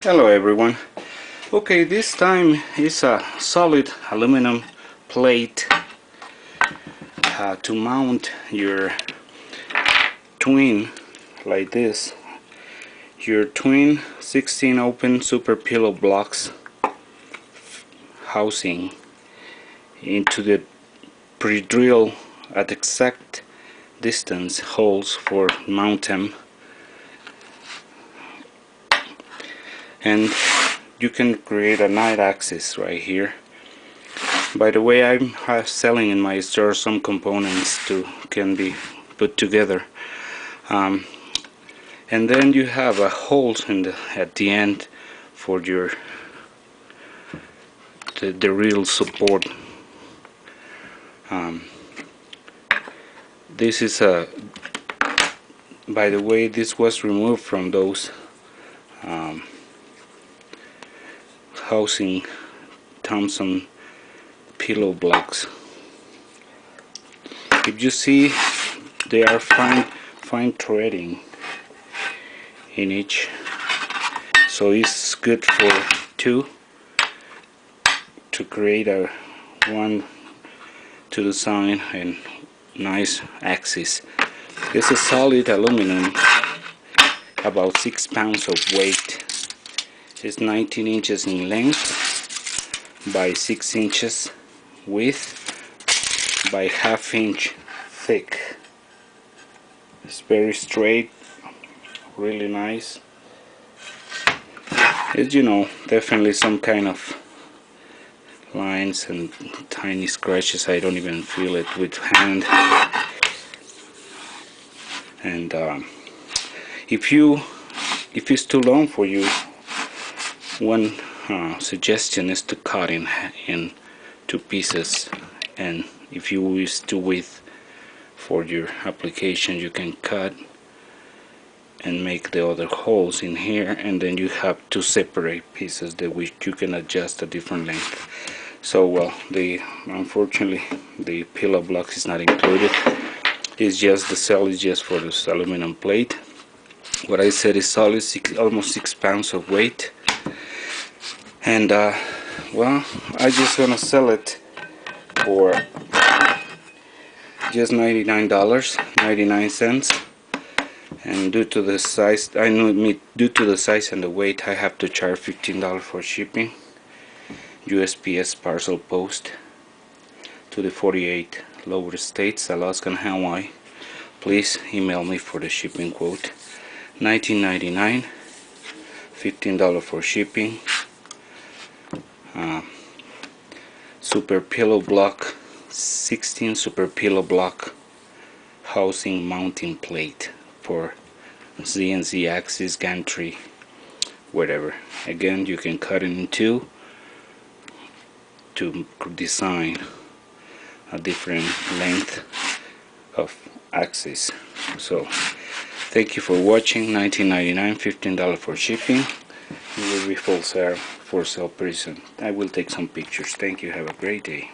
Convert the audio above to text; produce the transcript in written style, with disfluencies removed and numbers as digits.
Hello everyone. Okay, this time is a solid aluminum plate to mount your twin like this. Your twin 16 open super pillow blocks housing into the pre-drill at exact distance holes for mount them, and you can create a 9-axis right here. By the way, I'm selling in my store some components can be put together, and then you have a hole at the end for your the real support. This is by the way, this was removed from those housing THOMPSON pillow blocks. If you see, they are fine threading in each, so it's good for two to create a one to the side and nice axis. It's a solid aluminum, about 6 pounds of weight. It's 19 inches in length by 6 inches width by ½ inch thick. It's very straight, really nice. As you know, definitely some kind of lines and tiny scratches. I don't even feel it with hand. And if it's too long for you, one suggestion is to cut in 2 pieces, and if you wish to width for your application, you can cut and make the other holes in here, and then you have 2 separate pieces that which you can adjust a different length. So well, unfortunately the pillow blocks is not included. It's just the cell is just for this aluminum plate. What I said is solid, almost 6 pounds of weight. And well, I just gonna sell it for just $99.99. And due to the size, due to the size and the weight, I have to charge $15 for shipping. USPS parcel post to the 48 lower states, Alaska and Hawaii. Please email me for the shipping quote. $19.99, $15 for shipping. Super pillow block, 16 super pillow block housing mounting plate for Z axis, gantry, whatever. Again, you can cut it in 2 to design a different length of axis. So thank you for watching. $19.99, $15 for shipping. It will be for sale pretty soon. I will take some pictures. Thank you. Have a great day.